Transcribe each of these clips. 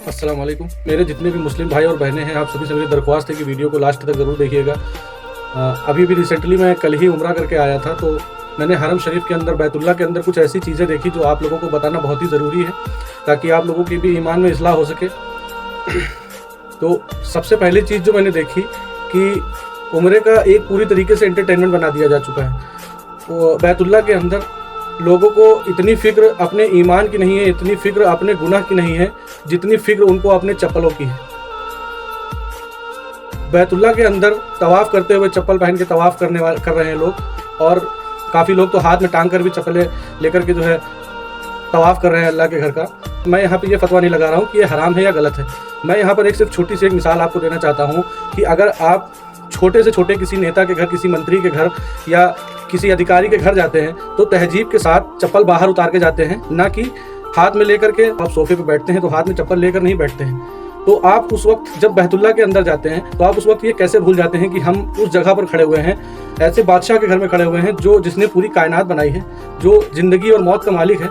अस्सलाम वालेकुम। मेरे जितने भी मुस्लिम भाई और बहनें हैं, आप सभी से मेरी दरख्वास्त है कि वीडियो को लास्ट तक ज़रूर देखिएगा। अभी भी रिसेंटली मैं कल ही उम्रा करके आया था, तो मैंने हरम शरीफ के अंदर, बैतुल्लाह के अंदर कुछ ऐसी चीज़ें देखी जो आप लोगों को बताना बहुत ही ज़रूरी है, ताकि आप लोगों की भी ईमान में इस्लाह हो सके। तो सबसे पहली चीज़ जो मैंने देखी कि उम्रे का एक पूरी तरीके से एंटरटेनमेंट बना दिया जा चुका है। वो बैतुल्लाह के अंदर लोगों को इतनी फ़िक्र अपने ईमान की नहीं है, इतनी फ़िक्र अपने गुनाह की नहीं है, जितनी फ़िक्र उनको अपने चप्पलों की है। बैतुल्लाह के अंदर तवाफ़ करते हुए चप्पल पहन के तवाफ़ कर रहे हैं लोग, और काफ़ी लोग तो हाथ में टांग कर भी चप्पलें लेकर के जो है तवाफ़ कर रहे हैं अल्लाह के घर का। मैं यहाँ पे ये फतवा नहीं लगा रहा हूँ कि ये हराम है या गलत है। मैं यहाँ पर सिर्फ छोटी सी एक मिसाल आपको देना चाहता हूँ कि अगर आप छोटे से छोटे किसी नेता के घर, किसी मंत्री के घर या किसी अधिकारी के घर जाते हैं, तो तहजीब के साथ चप्पल बाहर उतार के जाते हैं, ना कि हाथ में लेकर के। आप सोफे पे बैठते हैं तो हाथ में चप्पल लेकर नहीं बैठते हैं। तो आप उस वक्त जब बैतुल्लाह के अंदर जाते हैं, तो आप उस वक्त ये कैसे भूल जाते हैं कि हम उस जगह पर खड़े हुए हैं, ऐसे बादशाह के घर में खड़े हुए हैं जिसने पूरी कायनात बनाई है, जो ज़िंदगी और मौत का मालिक है।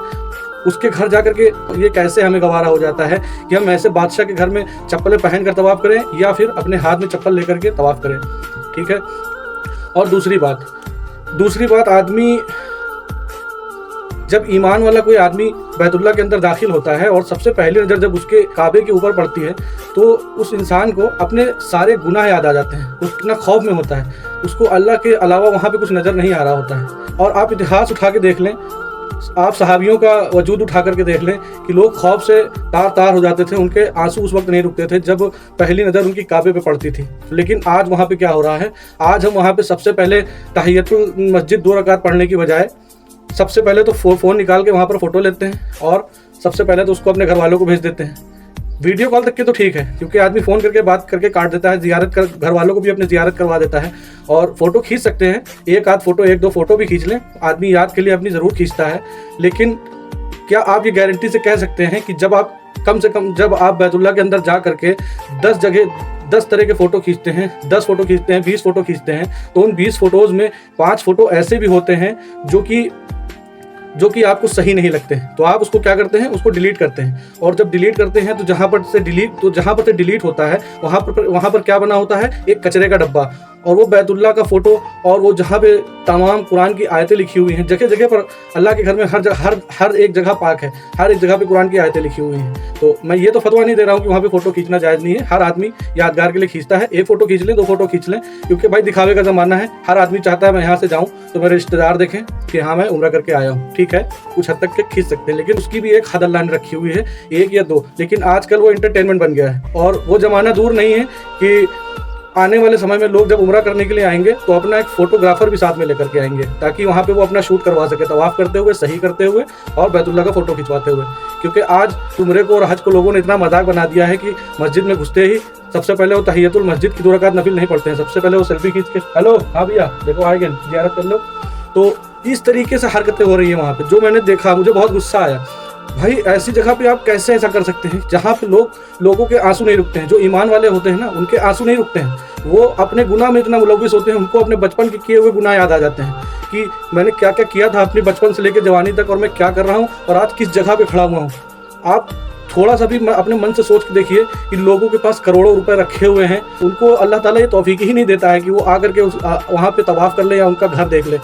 उसके घर जा कर के ये कैसे हमें गवारा हो जाता है कि हम ऐसे बादशाह के घर में चप्पलें पहन कर तवाफ़ करें या फिर अपने हाथ में चप्पल लेकर के तवाफ़ करें। ठीक है। और दूसरी बात, आदमी जब ईमान वाला कोई आदमी बैतुल्लाह के अंदर दाखिल होता है और सबसे पहली नज़र जब उसके काबे के ऊपर पड़ती है, तो उस इंसान को अपने सारे गुनाह याद आ जाते हैं। वो कितना खौफ में होता है, उसको अल्लाह के अलावा वहाँ पे कुछ नज़र नहीं आ रहा होता है। और आप इतिहास उठा के देख लें, आप सहाबियों का वजूद उठा करके देख लें कि लोग खौफ से तार हो जाते थे, उनके आंसू उस वक्त नहीं रुकते थे जब पहली नज़र उनकी काबे पे पड़ती थी। लेकिन आज वहाँ पे क्या हो रहा है, आज हम वहाँ पे सबसे पहले तहियतुल मस्जिद 2 रकात पढ़ने की बजाय सबसे पहले तो फ़ोन निकाल के वहाँ पर फ़ोटो लेते हैं, और सबसे पहले तो उसको अपने घर वालों को भेज देते हैं। वीडियो कॉल तक के तो ठीक है, क्योंकि आदमी फ़ोन करके बात करके काट देता है, घर वालों को भी अपनी ज़ियारत करवा देता है। और फ़ोटो खींच सकते हैं, एक दो फ़ोटो भी खींच लें, आदमी याद के लिए अपनी ज़रूर खींचता है। लेकिन क्या आप ये गारंटी से कह सकते हैं कि जब आप कम से कम जब आप बैतुल्लाह के अंदर जा करके 10 तरह के फ़ोटो खींचते हैं, 10 फ़ोटो खींचते हैं, 20 फ़ोटो खींचते हैं, तो उन 20 फ़ोटोज़ में 5 फ़ोटो ऐसे भी होते हैं जो कि आपको सही नहीं लगते हैं, तो आप उसको क्या करते हैं, उसको डिलीट करते हैं। और जब डिलीट करते हैं तो जहाँ पर से डिलीट होता है, वहाँ पर क्या बना होता है, एक कचरे का डब्बा। और वो बैतुल्लाह का फ़ोटो, और वो जहाँ पे तमाम कुरान की आयतें लिखी हुई हैं, जगह जगह पर अल्लाह के घर में हर एक जगह पाक है, हर एक जगह पे कुरान की आयतें लिखी हुई हैं। तो मैं ये तो फतवा नहीं दे रहा हूँ कि वहाँ पे फ़ोटो खींचना जायज़ नहीं है। हर आदमी यादगार के लिए खींचता है, एक फ़ोटो खींच लें, 2 फ़ोटो खींच लें, क्योंकि भाई दिखावे का ज़माना है। हर आदमी चाहता है मैं यहाँ से जाऊँ तो मेरे रिश्तेदार देखें कि हाँ मैं उम्रा करके आया हूँ। ठीक है, कुछ हद तक के खींच सकते हैं, लेकिन उसकी भी एक हद अल्लाह ने रखी हुई है, 1 या 2। लेकिन आजकल वो एंटरटेनमेंट बन गया है, और वो ज़माना दूर नहीं है कि आने वाले समय में लोग जब उम्रा करने के लिए आएंगे तो अपना एक फ़ोटोग्राफ़र भी साथ में लेकर के आएंगे, ताकि वहाँ पे वो अपना शूट करवा सके, तवाफ़ करते हुए, सही करते हुए और बैतुल्लाह का फ़ोटो खिंचवाते हुए। क्योंकि आज उम्रे को और हज को लोगों ने इतना मजाक बना दिया है कि मस्जिद में घुसते ही सबसे पहले वो तहियतुल मस्जिद की 2 रकात नफिल नहीं पढ़ते हैं, सबसे पहले वो सेल्फी खींच के, हेलो हाँ भैया देखो आए गए, ज़ियारत कर लो। तो इस तरीके से हरकतें हो रही हैं वहाँ पर, जो मैंने देखा मुझे बहुत गुस्सा आया। भाई ऐसी जगह पे आप कैसे ऐसा कर सकते हैं, जहाँ पे लोगों के आंसू नहीं रुकते हैं। जो ईमान वाले होते हैं ना, उनके आंसू नहीं रुकते हैं, वो अपने गुनाह में इतना मुलव्विस होते हैं, उनको अपने बचपन के किए हुए गुनाह याद आ जाते हैं कि मैंने क्या क्या किया था अपने बचपन से लेकर जवानी तक, और मैं क्या कर रहा हूँ और आज किस जगह पे खड़ा हुआ हूँ। आप थोड़ा सा भी अपने मन से सोच के देखिए कि लोगों के पास करोड़ों रुपए रखे हुए हैं, उनको अल्लाह ताला ये तौफीक ही नहीं देता है कि वो आकर के वहाँ पे तवाफ़ कर ले या उनका घर देख ले।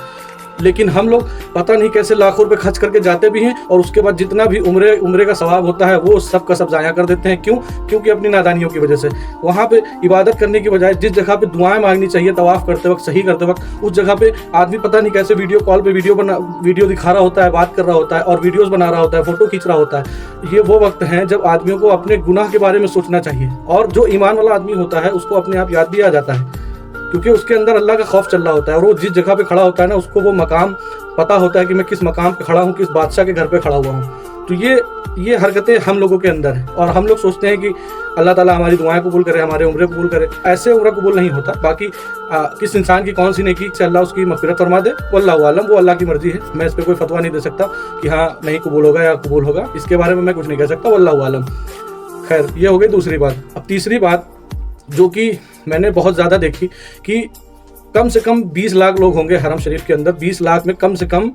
लेकिन हम लोग पता नहीं कैसे लाखों रुपए खर्च करके जाते भी हैं, और उसके बाद जितना भी उम्रे का सवाब होता है वो सब का सब ज़ाया कर देते हैं। क्योंकि अपनी नादानियों की वजह से वहाँ पे इबादत करने की बजाय जिस जगह पे दुआएं मांगनी चाहिए तवाफ़ करते वक्त, सही करते वक्त, उस जगह पे आदमी पता नहीं कैसे वीडियो कॉल पे वीडियो दिखा रहा होता है, बात कर रहा होता है, और वीडियोज़ बना रहा होता है, फ़ोटो खींच रहा होता है। ये वो वक्त हैं जब आदमियों को अपने गुनाह के बारे में सोचना चाहिए, और जो ईमान वाला आदमी होता है उसको अपने आप याद भी आ जाता है, क्योंकि उसके अंदर अल्लाह का खौफ चल रहा होता है, और वो जिस जगह पे खड़ा होता है ना, उसको वो मकाम पता होता है कि मैं किस मकाम पे खड़ा हूँ, किस बादशाह के घर पे खड़ा हुआ हूँ। तो ये हरकतें हम लोगों के अंदर है, और हम लोग सोचते हैं कि अल्लाह ताला हमारी दुआएं कबूल करे, हमारे उम्रे कबूल करे। ऐसे उम्र कबूल नहीं होता। बाकी किस इंसान की कौन सी नेकी से अल्लाह उसकी मग़फ़िरत फरमा दे, वल्लाहु आलम, वो अल्लाह की मर्ज़ी है। मैं इस पर कोई फतवा नहीं दे सकता कि हाँ नहीं कबूल होगा या कबूल होगा, इसके बारे में मैं कुछ नहीं कह सकता, वल्लाहु आलम। खैर, ये हो गई दूसरी बात। अब तीसरी बात जो कि मैंने बहुत ज़्यादा देखी कि कम से कम 20 लाख लोग होंगे हरम शरीफ के अंदर, 20 लाख में कम से कम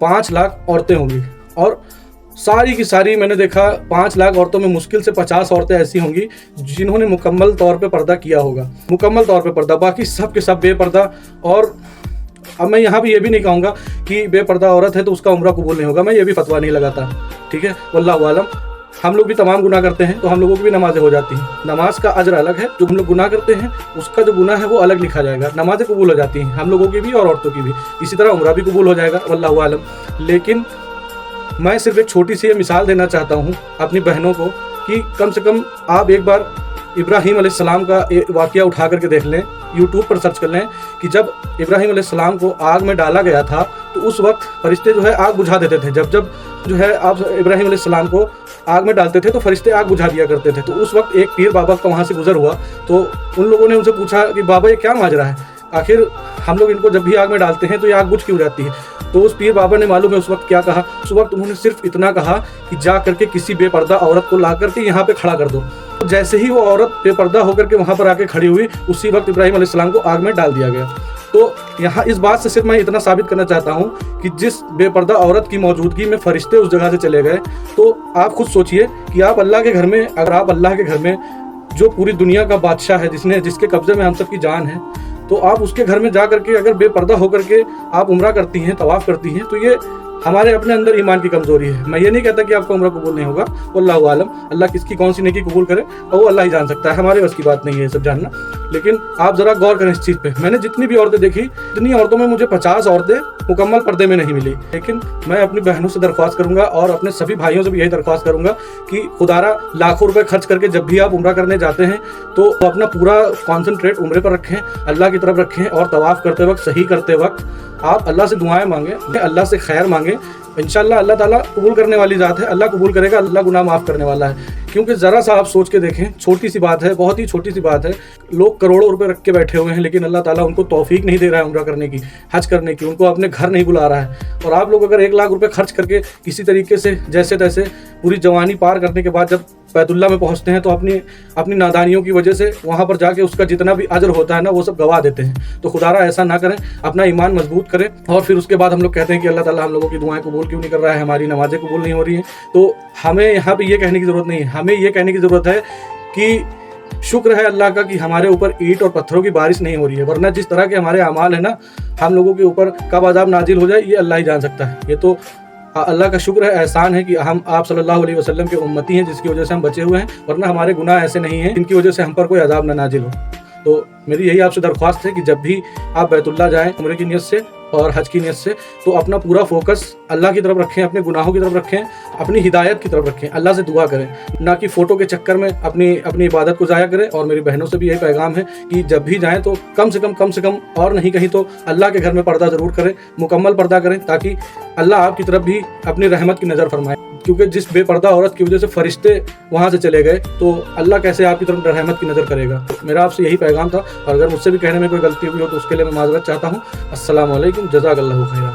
5 लाख औरतें होंगी, और सारी की सारी मैंने देखा 5 लाख औरतों में मुश्किल से 50 औरतें ऐसी होंगी जिन्होंने मुकम्मल तौर पे पर्दा किया होगा, मुकम्मल तौर पे पर्दा, बाकी सब के सब बेपर्दा। और अब मैं यहाँ भी ये भी नहीं कहूँगा कि बेपर्दा औरत है तो उसका उम्रा कबूल नहीं होगा, मैं ये भी फतवा नहीं लगाता, ठीक है, वल्लाहु आलम। हम लोग भी तमाम गुनाह करते हैं तो हम लोगों की भी नमाजें हो जाती हैं, नमाज का अजर अलग है, जो हम लोग गुनाह करते हैं उसका जो गुनाह है वो अलग लिखा जाएगा, नमाजें कबूल हो जाती हैं हम लोगों की भी और औरतों की भी, इसी तरह उम्रा भी कबूल हो जाएगा, वल्लाहु आलम। लेकिन मैं सिर्फ एक छोटी सी ये मिसाल देना चाहता हूँ अपनी बहनों को कि कम से कम आप एक बार इब्राहीम अलैहिस्सलाम का वाक़या उठा करके देख लें, यूट्यूब पर सर्च कर लें कि जब इब्राहीम अलैहिस्सलाम को आग में डाला गया था तो उस वक्त फरिश्ते जो है आग बुझा देते थे। जब जब जो है आप इब्राहीम अलैहिस्सलाम को आग में डालते थे तो फरिश्ते आग बुझा दिया करते थे। तो उस वक्त एक पीर बाबा का वहाँ से गुजर हुआ तो उन लोगों ने उनसे पूछा कि बाबा ये क्या माजरा है, आखिर हम लोग इनको जब भी आग में डालते हैं तो ये आग बुझ क्यों जाती है। तो उस पीर बाबा ने मालूम है उस वक्त क्या कहा, उस वक्त उन्होंने सिर्फ इतना कहा कि जा करके किसी बेपर्दा औरत को ला करके यहाँ पे खड़ा कर दो। तो जैसे ही वो औरत बेपर्दा होकर के वहाँ पर आके खड़ी हुई, उसी वक्त इब्राहीम अलैहिस्सलाम को आग में डाल दिया गया। तो यहाँ इस बात से सिर्फ मैं इतना साबित करना चाहता हूँ कि जिस बेपर्दा औरत की मौजूदगी में फरिश्ते उस जगह से चले गए, तो आप खुद सोचिए कि आप अल्लाह के घर में, अगर आप अल्लाह के घर में जो पूरी दुनिया का बादशाह है, जिसके कब्जे में हम सब की जान है, तो आप उसके घर में जा करके अगर बेपर्दा होकर के आप उम्रा करती हैं, तवाफ़ करती हैं, तो ये हमारे अपने अंदर ईमान की कमज़ोरी है। मैं ये नहीं कहता कि आपका उम्रा कबूल नहीं होगा, वल्लाहु आलम, अल्लाह किसकी कौन सी नेकी कबूल करे और वो अल्लाह ही जान सकता है, हमारे बस की बात नहीं है ये सब जानना। लेकिन आप ज़रा गौर करें इस चीज़ पे। मैंने जितनी भी औरतें देखी, इतनी औरतों में मुझे 50 औरतें मुकम्मल पर्दे में नहीं मिली। लेकिन मैं अपनी बहनों से दरख्वास्त करूँगा और अपने सभी भाइयों से भी यही दरख्वास्त करूँगा कि खुदारा लाखों रुपए खर्च करके जब भी आप उम्रा करने जाते हैं तो अपना पूरा कॉन्सनट्रेट उम्रे पर रखें, अल्लाह की तरफ रखें और तवाफ़ करते वक्त, सही करते वक्त आप अल्लाह से दुआएं मांगें, अल्लाह से खैर मांगें। इंशाअल्लाह अल्लाह ताला कबूल करने वाली ज़ात है, अल्लाह कबूल करेगा, अल्लाह गुनाह माफ़ करने वाला है। क्योंकि ज़रा सा आप सोच के देखें, छोटी सी बात है, बहुत ही छोटी सी बात है, लोग करोड़ों रुपए रख के बैठे हुए हैं लेकिन अल्लाह ताला उनको तौफीक नहीं दे रहा है उम्रा करने की, हज करने की, उनको अपने घर नहीं बुला रहा है। और आप लोग अगर 1 लाख रुपए खर्च करके किसी तरीके से जैसे तैसे पूरी जवानी पार करने के बाद जब बैतुल्लाह में पहुंचते हैं तो अपनी नादानियों की वजह से वहाँ पर जाके उसका जितना भी अजर होता है ना वो सब गवा देते हैं। तो खुदारा ऐसा ना करें, अपना ईमान मजबूत करें। और फिर उसके बाद हम लोग कहते हैं कि अल्लाह ताला हम लोगों की दुआएं कबूल क्यों नहीं कर रहा है, हमारी नमाजें कबूल नहीं हो रही हैं। तो हमें यहाँ पे ये कहने की ज़रूरत नहीं है, हमें ये कहने की ज़रूरत है कि शुक्र है अल्लाह का कि हमारे ऊपर ईंट और पत्थरों की बारिश नहीं हो रही है, वरना जिस तरह के हमारे अमाल है ना, हम लोगों के ऊपर कब अज़ाब नाजिल हो जाए ये अल्लाह ही जान सकता है। ये तो अल्लाह का शुक्र है, एहसान है कि हम आप सल्लल्लाहु अलैहि वसल्लम के उम्मती हैं जिसकी वजह से हम बचे हुए हैं, वरना हमारे गुनाह ऐसे नहीं हैं जिनकी वजह से हम पर कोई अज़ाब न नाजिल हो। तो मेरी यही आपसे दरख्वास्त है कि जब भी आप बैतुल्लाह जाएं उम्रे की नियत से और हज की नियत से, तो अपना पूरा फोकस अल्लाह की तरफ रखें, अपने गुनाहों की तरफ रखें, अपनी हिदायत की तरफ रखें, अल्लाह से दुआ करें, ना कि फ़ोटो के चक्कर में अपनी इबादत को ज़ाया करें। और मेरी बहनों से भी यही पैगाम है कि जब भी जाएं तो कम से कम और नहीं कहीं तो अल्लाह के घर में पर्दा ज़रूर करें, मुकम्मल पर्दा करें, ताकि अल्लाह आपकी तरफ भी अपनी रहमत की नज़र फरमाए। क्योंकि जिस बेपर्दा औरत की वजह से फरिश्ते वहाँ से चले गए तो अल्लाह कैसे आपकी तरफ रहमत की नज़र करेगा। तो मेरा आपसे यही पैगाम था, और अगर मुझसे भी कहने में कोई गलती हुई हो तो उसके लिए मैं माज़रत चाहता हूँ। अस्सलामु अलैकुम, जज़ाकल्लाहु खैरा।